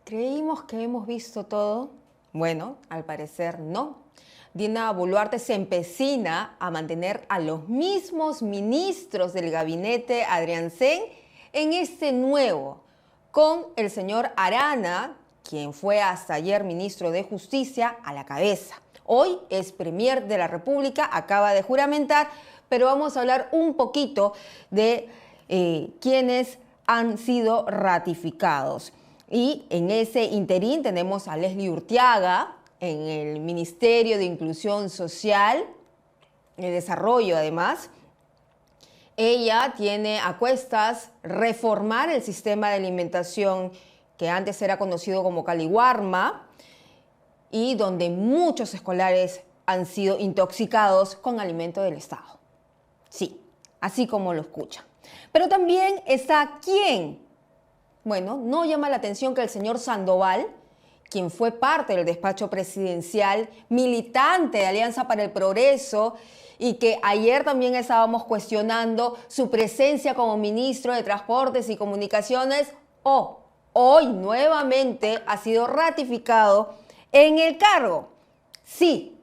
Creímos que hemos visto todo. Bueno, al parecer no. Dina Boluarte se empecina a mantener a los mismos ministros del gabinete Adriancén en este nuevo, con el señor Arana, quien fue hasta ayer ministro de Justicia, a la cabeza. Hoy es premier de la República, acaba de juramentar, pero vamos a hablar un poquito de quienes han sido ratificados. Y en ese interín tenemos a Leslie Urteaga en el Ministerio de Inclusión Social y Desarrollo, además. Ella tiene a cuestas reformar el sistema de alimentación que antes era conocido como Caliwarma y donde muchos escolares han sido intoxicados con alimento del Estado. Sí, así como lo escuchan. Pero también está ¿quién? Bueno, no llama la atención que el señor Sandoval, quien fue parte del despacho presidencial, militante de Alianza para el Progreso, y que ayer también estábamos cuestionando su presencia como ministro de Transportes y Comunicaciones, hoy nuevamente ha sido ratificado en el cargo. Sí.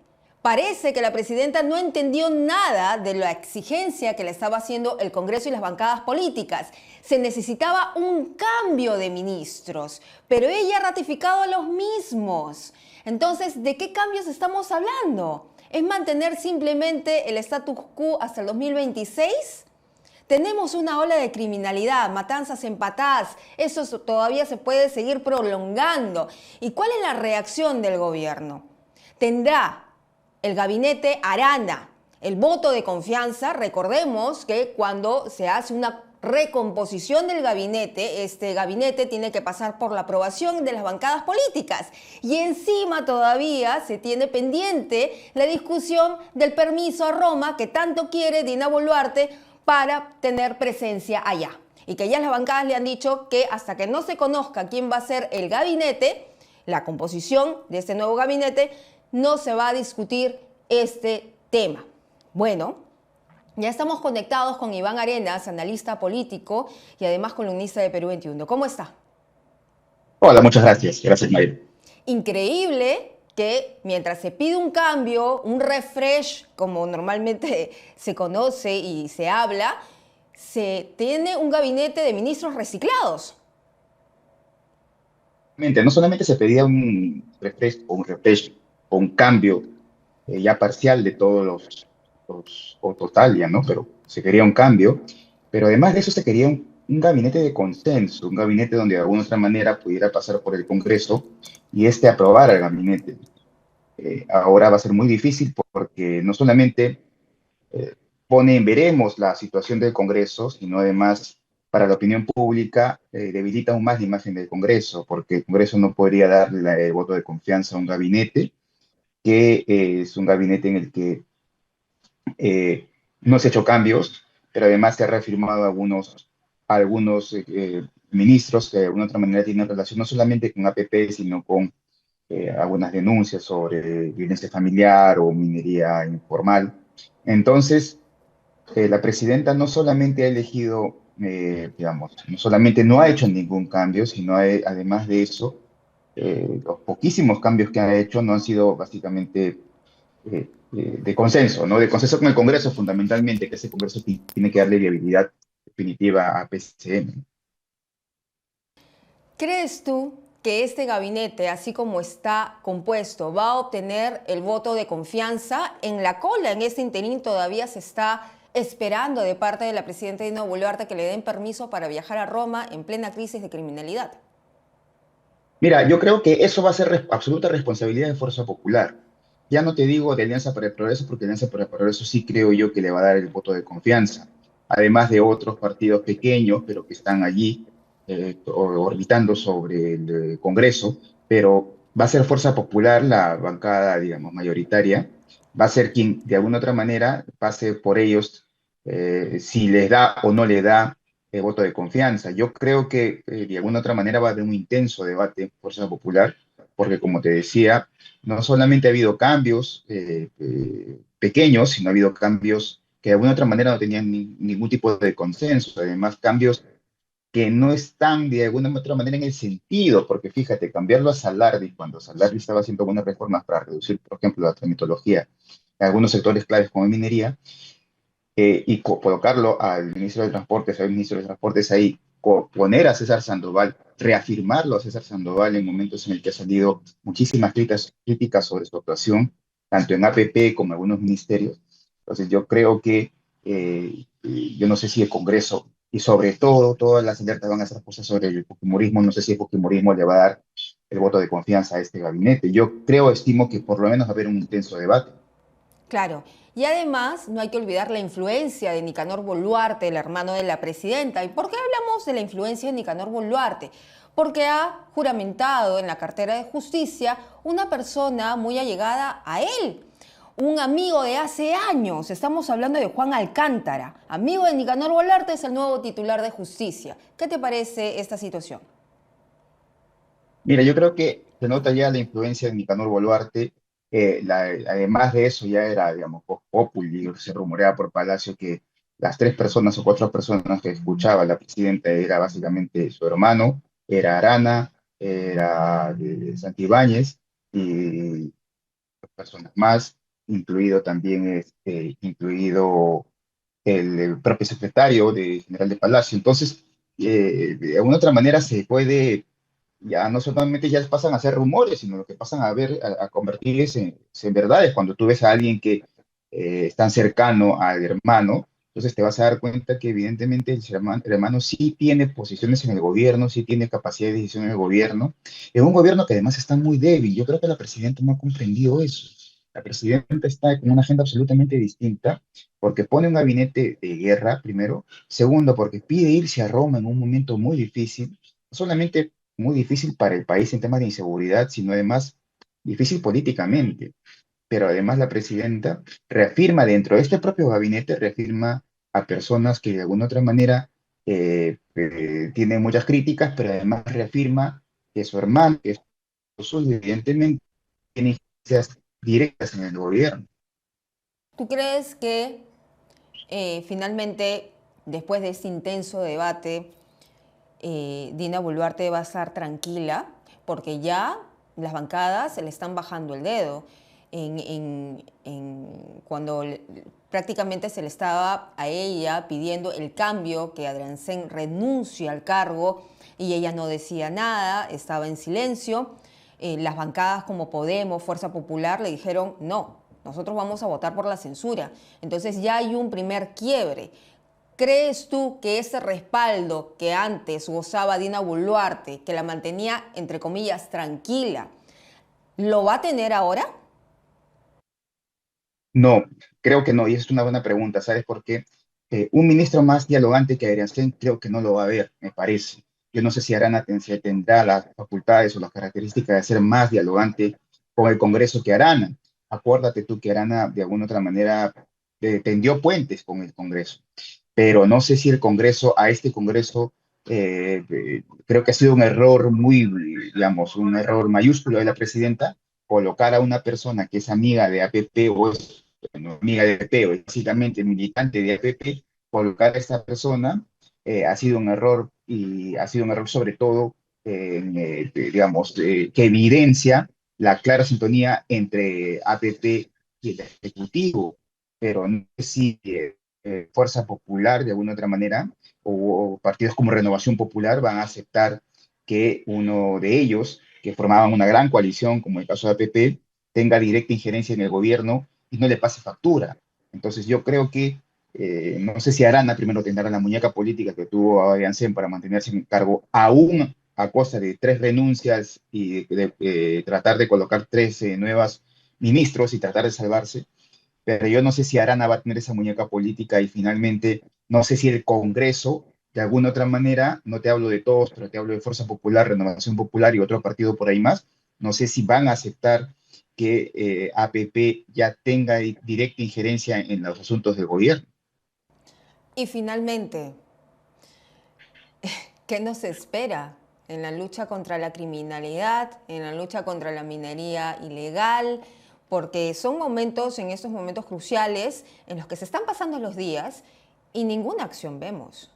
Parece que la presidenta no entendió nada de la exigencia que le estaba haciendo el Congreso y las bancadas políticas. Se necesitaba un cambio de ministros, pero ella ha ratificado a los mismos. Entonces, ¿de qué cambios estamos hablando? ¿Es mantener simplemente el status quo hasta el 2026? Tenemos una ola de criminalidad, matanzas en Patás, eso todavía se puede seguir prolongando. ¿Y cuál es la reacción del gobierno? ¿Tendrá el gabinete Arana el voto de confianza? Recordemos que cuando se hace una recomposición del gabinete, este gabinete tiene que pasar por la aprobación de las bancadas políticas. Y encima todavía se tiene pendiente la discusión del permiso a Roma que tanto quiere Dina Boluarte para tener presencia allá. Y que ya las bancadas le han dicho que hasta que no se conozca quién va a ser el gabinete, la composición de este nuevo gabinete, no se va a discutir este tema. Bueno, ya estamos conectados con Iván Arenas, analista político y además columnista de Perú 21. ¿Cómo está? Hola, muchas gracias. Gracias, Mayra. Increíble que mientras se pide un cambio, un refresh, como normalmente se conoce y se habla, se tiene un gabinete de ministros reciclados. No solamente se pedía un refresh o un cambio ya parcial de todos o total ya, ¿no? Pero se quería un cambio, pero además de eso se quería un gabinete de consenso, un gabinete donde de alguna otra manera pudiera pasar por el Congreso y aprobar el gabinete. Ahora va a ser muy difícil porque no solamente eh, pone en veremos la situación del Congreso, sino además para la opinión pública debilita aún más la imagen del Congreso, porque el Congreso no podría darle el voto de confianza a un gabinete que es un gabinete en el que no se ha hecho cambios, pero además se ha reafirmado algunos ministros que de alguna otra manera tienen relación no solamente con APP, sino con algunas denuncias sobre violencia familiar o minería informal. Entonces, la presidenta no solamente ha elegido, digamos, no solamente no ha hecho ningún cambio, sino además de eso, los poquísimos cambios que ha hecho no han sido básicamente de consenso, ¿no? De consenso con el Congreso fundamentalmente, que ese Congreso tiene que darle viabilidad definitiva a PCM. ¿Crees tú que este gabinete, así como está compuesto, va a obtener el voto de confianza? En la cola, en este interín, todavía se está esperando de parte de la presidenta Dina Boluarte que le den permiso para viajar a Roma en plena crisis de criminalidad. Mira, yo creo que eso va a ser absoluta responsabilidad de Fuerza Popular. Ya no te digo de Alianza para el Progreso, porque Alianza para el Progreso sí creo yo que le va a dar el voto de confianza, además de otros partidos pequeños, pero que están allí orbitando sobre el Congreso, pero va a ser Fuerza Popular la bancada, digamos, mayoritaria, va a ser quien de alguna otra manera pase por ellos si les da o no le da voto de confianza. Yo creo que de alguna otra manera va a haber un intenso debate en Fuerza Popular, porque como te decía, no solamente ha habido cambios pequeños, sino ha habido cambios que de alguna otra manera no tenían ningún tipo de consenso, además cambios que no están de alguna u otra manera en el sentido, porque fíjate, cambiarlo a Salardi, cuando Salardi estaba haciendo algunas reformas para reducir, por ejemplo, la tramitología en algunos sectores claves como minería, y colocarlo al ministro de Transportes, al ministro de Transportes ahí, poner a César Sandoval, reafirmarlo a César Sandoval en momentos en el que ha salido muchísimas críticas sobre su actuación, tanto en APP como en algunos ministerios. Entonces yo creo que, yo no sé si el Congreso, y sobre todo todas las alertas van a ser puestas sobre el fujimorismo, no sé si el fujimorismo le va a dar el voto de confianza a este gabinete. Yo creo, estimo que por lo menos va a haber un intenso debate. Claro, y además no hay que olvidar la influencia de Nicanor Boluarte, el hermano de la presidenta. ¿Y por qué hablamos de la influencia de Nicanor Boluarte? Porque ha juramentado en la cartera de justicia una persona muy allegada a él, un amigo de hace años. Estamos hablando de Juan Alcántara, amigo de Nicanor Boluarte, es el nuevo titular de justicia. ¿Qué te parece esta situación? Mira, yo creo que se nota ya la influencia de Nicanor Boluarte. Además de eso, ya era, digamos, Vox Populi, se rumoreaba por Palacio que las tres personas o cuatro personas que escuchaba a la presidenta era básicamente su hermano, era Arana, era Santibáñez y personas más, incluido también incluido el propio secretario general de Palacio. Entonces, de alguna otra manera se puede ya no solamente ya pasan a ser rumores, sino lo que pasan a ver, a convertirse en verdades. Cuando tú ves a alguien que es tan cercano al hermano, entonces te vas a dar cuenta que evidentemente el hermano sí tiene posiciones en el gobierno, sí tiene capacidad de decisión en el gobierno, en un gobierno que además está muy débil. Yo creo que la presidenta no ha comprendido eso. La presidenta está con una agenda absolutamente distinta porque pone un gabinete de guerra, primero. Segundo, porque pide irse a Roma en un momento muy difícil, no solamente muy difícil para el país en temas de inseguridad, sino además difícil políticamente. Pero además la presidenta reafirma dentro de este propio gabinete, reafirma a personas que de alguna otra manera tienen muchas críticas, pero además reafirma que su hermano, que es suyo, evidentemente tiene influencias directas en el gobierno. ¿Tú crees que finalmente, después de este intenso debate, Dina Boluarte va a estar tranquila? Porque ya las bancadas se le están bajando el dedo. Cuando prácticamente se le estaba a ella pidiendo el cambio, que Adriansen renuncie al cargo, y ella no decía nada, estaba en silencio. Las bancadas como Podemos, Fuerza Popular, le dijeron no, nosotros vamos a votar por la censura. Entonces ya hay un primer quiebre. ¿Crees tú que ese respaldo que antes gozaba Dina Boluarte, que la mantenía, entre comillas, tranquila, lo va a tener ahora? No, creo que no, y esa es una buena pregunta. ¿Sabes por qué? Un ministro más dialogante que Adrián Sten creo que no lo va a haber, me parece. Yo no sé si si tendrá las facultades o las características de ser más dialogante con el Congreso que Arana. Acuérdate tú que Arana de alguna otra manera tendió puentes con el Congreso, pero no sé si el Congreso, a este Congreso, creo que ha sido un error muy, digamos, un error mayúsculo de la presidenta, colocar a una persona que es amiga de APP o es bueno, amiga de APP o es básicamente militante de APP, colocar a esta persona ha sido un error y ha sido un error sobre todo, digamos, que evidencia la clara sintonía entre APP y el Ejecutivo, pero no sé si Fuerza Popular, de alguna otra manera, o partidos como Renovación Popular van a aceptar que uno de ellos, que formaban una gran coalición, como el caso de APP, tenga directa injerencia en el gobierno y no le pase factura. Entonces yo creo que, no sé si Arana primero tendrá la muñeca política que tuvo Adrián Sen para mantenerse en el cargo, aún a costa de tres renuncias y de tratar de colocar tres nuevas ministros y tratar de salvarse, pero yo no sé si Arana va a tener esa muñeca política y finalmente no sé si el Congreso, de alguna otra manera, no te hablo de todos, pero te hablo de Fuerza Popular, Renovación Popular y otro partido por ahí más, no sé si van a aceptar que APP ya tenga directa injerencia en los asuntos del gobierno. Y finalmente, ¿qué nos espera en la lucha contra la criminalidad, en la lucha contra la minería ilegal? Porque son momentos, en estos momentos cruciales, en los que se están pasando los días y ninguna acción vemos.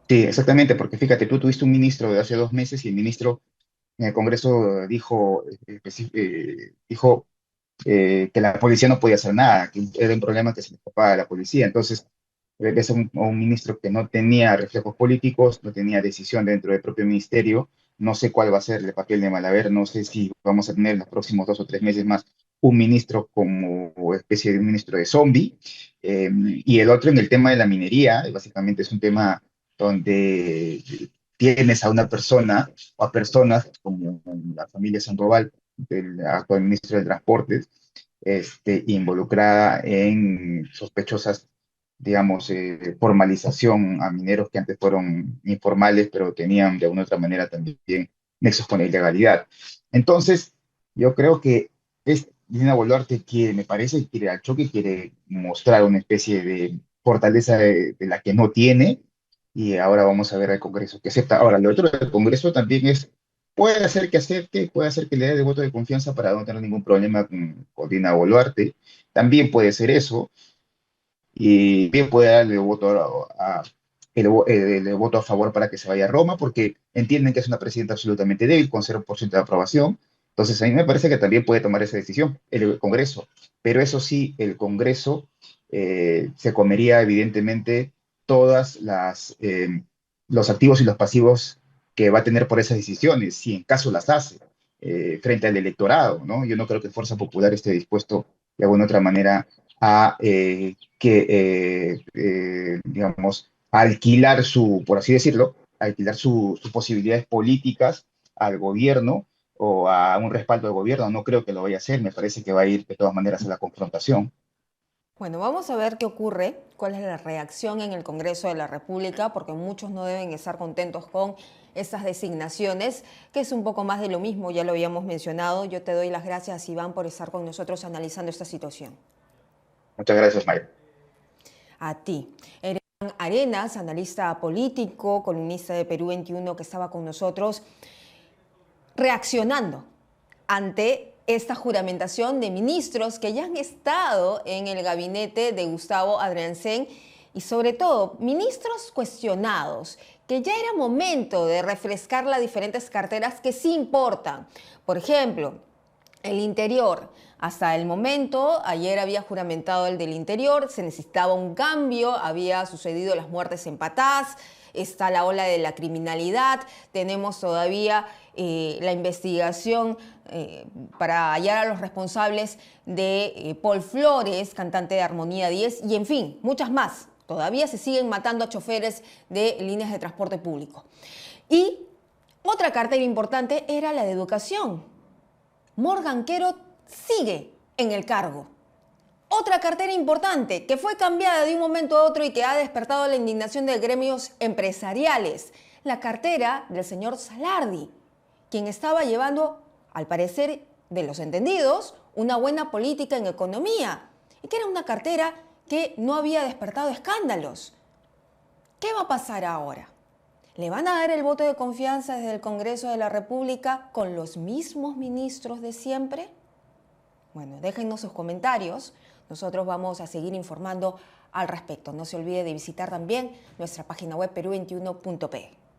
Sí, exactamente, porque fíjate, tú tuviste un ministro de hace 2 meses y el ministro en el Congreso dijo que la policía no podía hacer nada, que era un problema que se le escapaba a la policía. Entonces, es un ministro que no tenía reflejos políticos, no tenía decisión dentro del propio ministerio. No sé cuál va a ser el papel de Malaver, no sé si vamos a tener en los próximos 2 o 3 meses más un ministro como especie de un ministro de zombie. Y el otro en el tema de la minería, básicamente es un tema donde tienes a una persona o a personas como la familia Sandoval, del actual ministro de Transportes, involucrada en sospechosas, digamos, formalización a mineros que antes fueron informales, pero tenían de una u otra manera también nexos con la ilegalidad. Entonces, yo creo que Dina Boluarte quiere, me parece, quiere al choque, quiere mostrar una especie de fortaleza de la que no tiene, y ahora vamos a ver al Congreso que acepta. Ahora, lo otro del Congreso también es, puede hacer que acepte, puede hacer que le dé el voto de confianza para no tener ningún problema con Dina Boluarte, también puede ser eso, y bien puede darle el voto a favor para que se vaya a Roma, porque entienden que es una presidenta absolutamente débil, con 0% de aprobación. Entonces, a mí me parece que también puede tomar esa decisión el Congreso. Pero eso sí, el Congreso se comería evidentemente todas los activos y los pasivos que va a tener por esas decisiones, si en caso las hace, frente al electorado, ¿no? Yo no creo que Fuerza Popular esté dispuesto de alguna otra manera a digamos, alquilar por así decirlo, alquilar sus posibilidades políticas al gobierno o a un respaldo del gobierno. No creo que lo vaya a hacer, me parece que va a ir de todas maneras a la confrontación. Bueno, vamos a ver qué ocurre, cuál es la reacción en el Congreso de la República, porque muchos no deben estar contentos con estas designaciones, que es un poco más de lo mismo, ya lo habíamos mencionado. Yo te doy las gracias, Iván, por estar con nosotros analizando esta situación. Muchas gracias, Mayra. A ti. Eran Arenas, analista político, columnista de Perú 21, que estaba con nosotros, reaccionando ante esta juramentación de ministros que ya han estado en el gabinete de Gustavo Adrianzen y sobre todo ministros cuestionados, que ya era momento de refrescar las diferentes carteras que sí importan. Por ejemplo, el Interior. Hasta el momento, ayer había juramentado el del Interior, se necesitaba un cambio, había sucedido las muertes en Patás, está la ola de la criminalidad, tenemos todavía la investigación para hallar a los responsables de Paul Flores, cantante de Armonía 10, y en fin, muchas más. Todavía se siguen matando a choferes de líneas de transporte público. Y otra cartera importante era la de educación. Morgan Quero sigue en el cargo. Otra cartera importante que fue cambiada de un momento a otro y que ha despertado la indignación de gremios empresariales. La cartera del señor Salardi, quien estaba llevando, al parecer de los entendidos, una buena política en economía y que era una cartera que no había despertado escándalos. ¿Qué va a pasar ahora? ¿Le van a dar el voto de confianza desde el Congreso de la República con los mismos ministros de siempre? Bueno, déjennos sus comentarios. Nosotros vamos a seguir informando al respecto. No se olvide de visitar también nuestra página web peru21.pe.